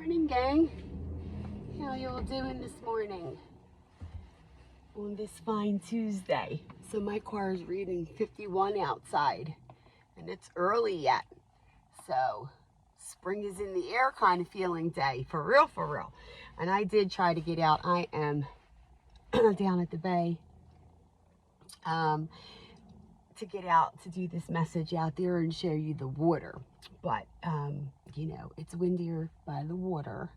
Morning, gang. How y'all doing this morning on this fine Tuesday? So my car is reading 51 outside, and it's early yet. So spring is in the air kind of feeling day, for real, for real. And I did try to get out. I am down at the bay to get out to do this message out there and show you the water. But, you know, it's windier by the water.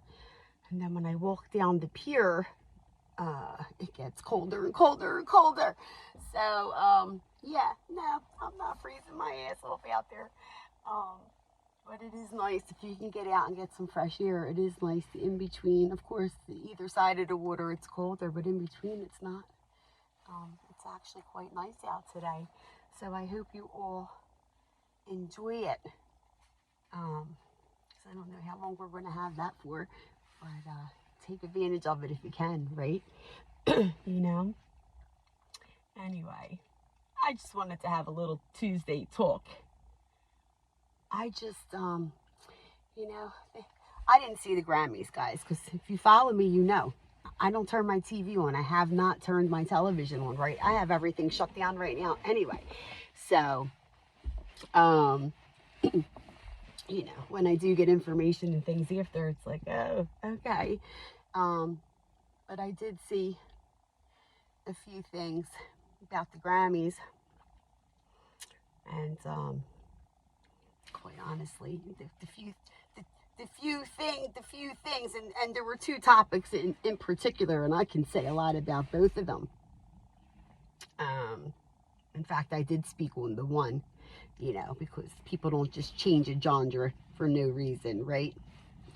And then when I walk down the pier, it gets colder and colder and colder. So, yeah, no, I'm not freezing my ass off out there. But it is nice if you can get out and get some fresh air. It is nice in between. Of course, either side of the water, it's colder, but in between, it's not. It's actually quite nice out today. So I hope you all enjoy it. So I don't know how long we're going to have that for, but take advantage of it if you can, right? You know? Anyway, I just wanted to have a little Tuesday talk. I just, you know, I didn't see the Grammys, guys, because if you follow me, you know. I don't turn my TV on. I have not turned my television on, right? I have everything shut down right now anyway. So, you know, when I do get information and things after, it's like, oh, okay. But I did see a few things about the Grammys. And, quite honestly, the few things, and there were two topics in particular, and I can say a lot about both of them. In fact, I did speak on the one, you know, because people don't just change a genre for no reason, right?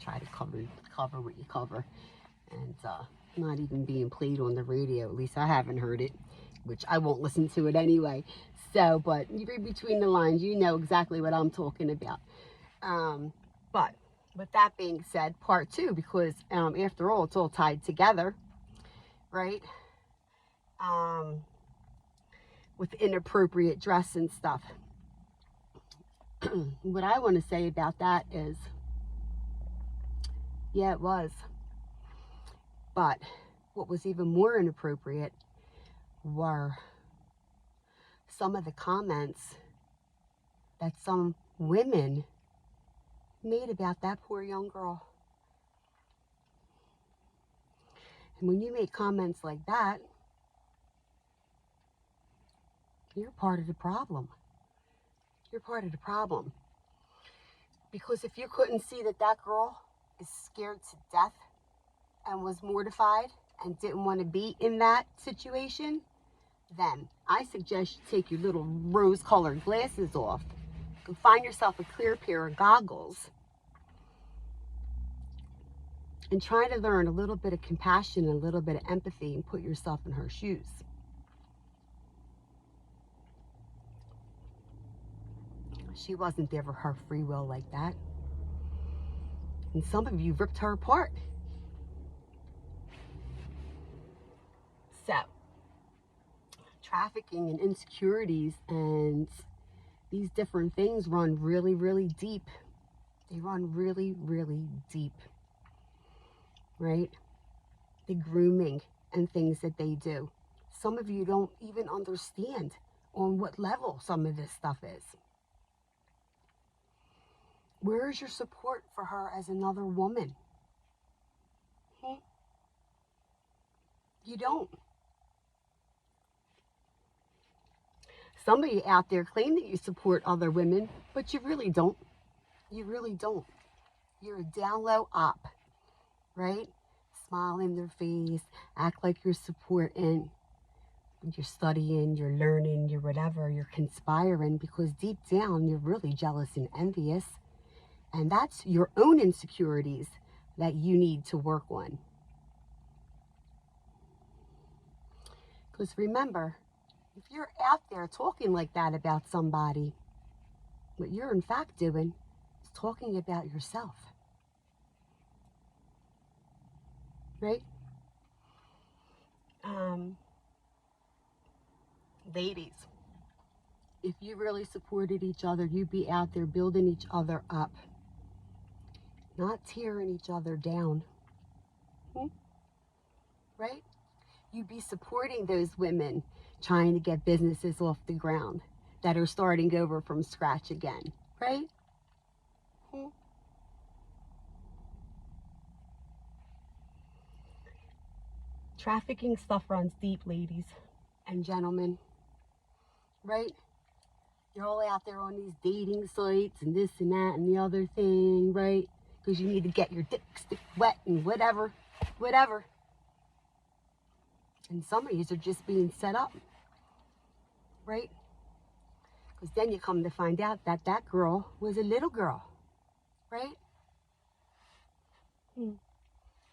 Try to cover what you cover, and not even being played on the radio. At least I haven't heard it, which I won't listen to it anyway. So, but you read between the lines, you know exactly what I'm talking about. But with that being said, part two, because after all, it's all tied together, right? With inappropriate dress and stuff. What I want to say about that is, yeah, it was. But what was even more inappropriate were some of the comments that some women made about that poor young girl. And when you make comments like that, you're part of the problem. You're part of the problem. Because if you couldn't see that that girl is scared to death and was mortified and didn't want to be in that situation, then I suggest you take your little rose-colored glasses off. Go find yourself a clear pair of goggles and try to learn a little bit of compassion and a little bit of empathy and put yourself in her shoes. She wasn't there for her free will like that. And some of you ripped her apart. So, trafficking and insecurities and these different things run really, really deep. They run really, really deep. Right? The grooming and things that they do. Some of you don't even understand on what level some of this stuff is. Where is your support for her as another woman? You don't. Some of you out there claim that you support other women, but you really don't. You really don't. You're a down low op, right? Smile in their face, act like you're supporting. You're studying, you're learning, you're whatever, you're conspiring, because deep down you're really jealous and envious. And that's your own insecurities that you need to work on. Because remember, if you're out there talking like that about somebody, what you're in fact doing is talking about yourself. Right? Ladies, if you really supported each other, you'd be out there building each other up. not tearing each other down. Right? You'd be supporting those women trying to get businesses off the ground that are starting over from scratch again, right? Trafficking stuff runs deep, ladies and gentlemen, right? You're all out there on these dating sites and this and that and the other thing, right? Because you need to get your stick wet and whatever. And some of these are just being set up, right? Because then you come to find out that that girl was a little girl, right?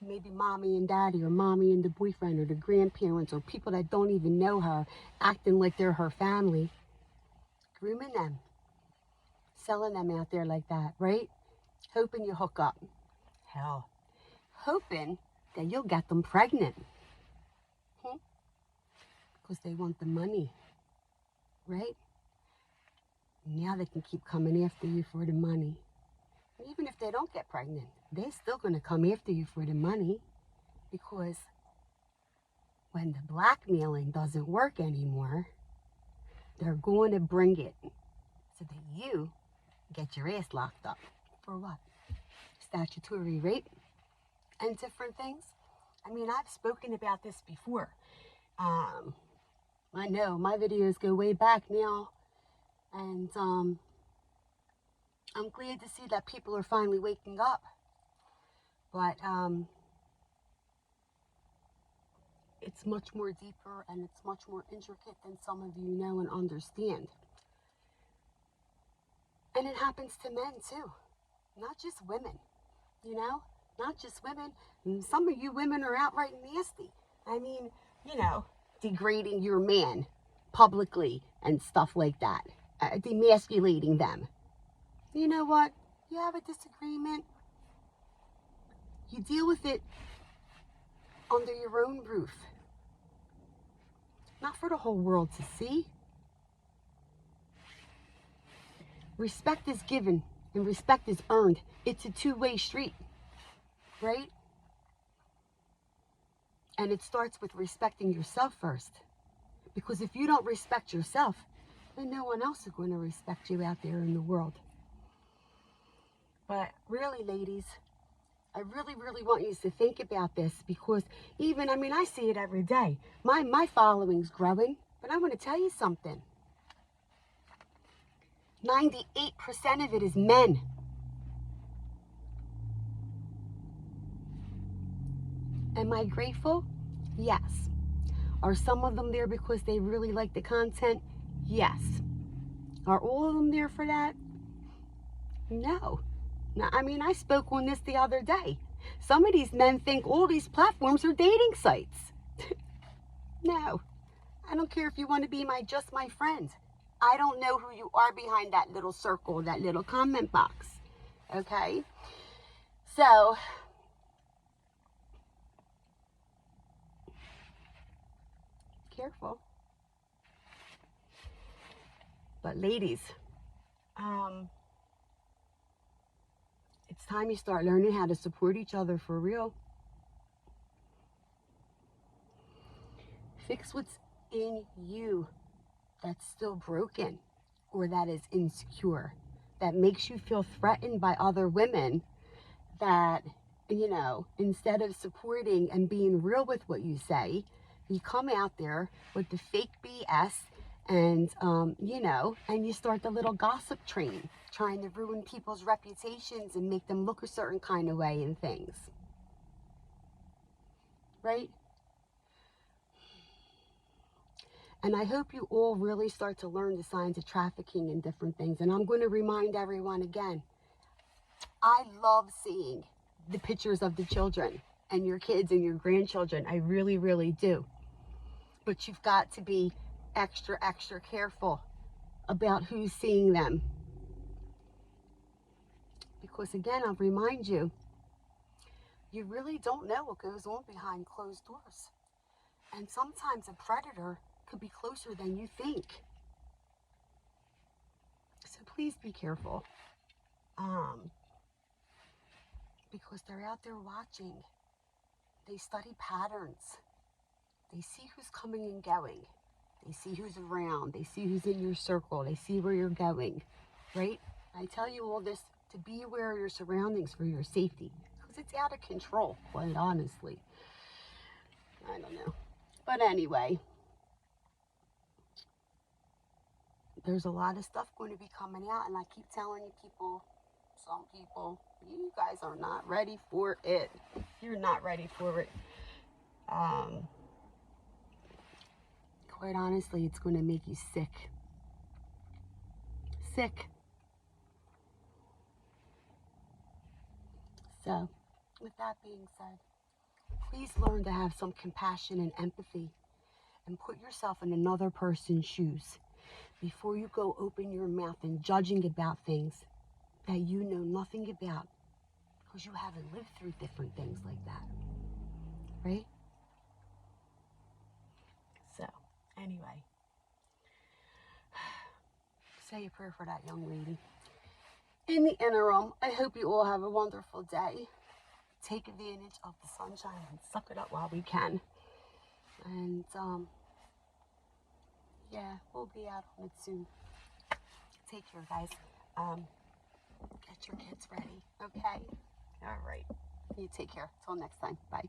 Maybe mommy and daddy, or mommy and the boyfriend, or the grandparents, or people that don't even know her, acting like they're her family, grooming them, selling them out there like that, right? Hoping you hook up. Hell, hoping that you'll get them pregnant. Because they want the money, right? Now they can keep coming after you for the money. And even if they don't get pregnant, they're still going to come after you for the money, because when the blackmailing doesn't work anymore, they're going to bring it so that you get your ass locked up. For what? Statutory rape and different things. I mean, I've spoken about this before. I know my videos go way back now, and I'm glad to see that people are finally waking up. But it's much more deeper, and it's much more intricate than some of you know and understand. And it happens to men too, not just women, you know, not just women. And some of you women are outright nasty. I mean, you know, degrading your man publicly and stuff like that, demasculating them. You know what? You have a disagreement, you deal with it under your own roof, not for the whole world to see. Respect is given and respect is earned. It's a two-way street, right? And it starts with respecting yourself first. Because if you don't respect yourself, then no one else is going to respect you out there in the world. But really, ladies, I really, really want you to think about this, because even, I mean, I see it every day. My following's growing, but I want to tell you something. 98% of it is men. Am I grateful? Yes. Are some of them there because they really like the content? Yes. Are all of them there for that? No. Now, I mean, I spoke on this the other day. Some of these men think all these platforms are dating sites. No. I don't care if you want to be just my friend. I don't know who you are behind that little circle, that little comment box. Okay? So, careful. But ladies, it's time you start learning how to support each other for real. Fix what's in you that's still broken, or that is insecure, that makes you feel threatened by other women, that, you know, instead of supporting and being real with what you say, you come out there with the fake BS and, you know, and you start the little gossip train, trying to ruin people's reputations and make them look a certain kind of way and things. Right? And I hope you all really start to learn the signs of trafficking and different things. And I'm going to remind everyone again, I love seeing the pictures of the children and your kids and your grandchildren. I really, really do. But you've got to be extra, extra careful about who's seeing them. Because again, I'll remind you, you really don't know what goes on behind closed doors. And sometimes a predator could be closer than you think. So please be careful. because they're out there watching. They study patterns. They see who's coming and going. They see who's around. They see who's in your circle. They see where you're going, right? I tell you all this to be aware of your surroundings for your safety, because it's out of control, quite honestly. I don't know. But anyway, there's a lot of stuff going to be coming out, and I keep telling you people, some people, you guys are not ready for it. You're not ready for it. Quite honestly, it's going to make you sick. Sick. So, with that being said, please learn to have some compassion and empathy and put yourself in another person's shoes before you go open your mouth and judging about things that you know nothing about, because you haven't lived through different things like that, right? So, anyway, say a prayer for that young lady. In the interim, I hope you all have a wonderful day. Take advantage of the sunshine and suck it up while we can. And, yeah, we'll be out on it soon. Take care, guys. Get your kids ready, okay? All right. You take care. Till next time. Bye.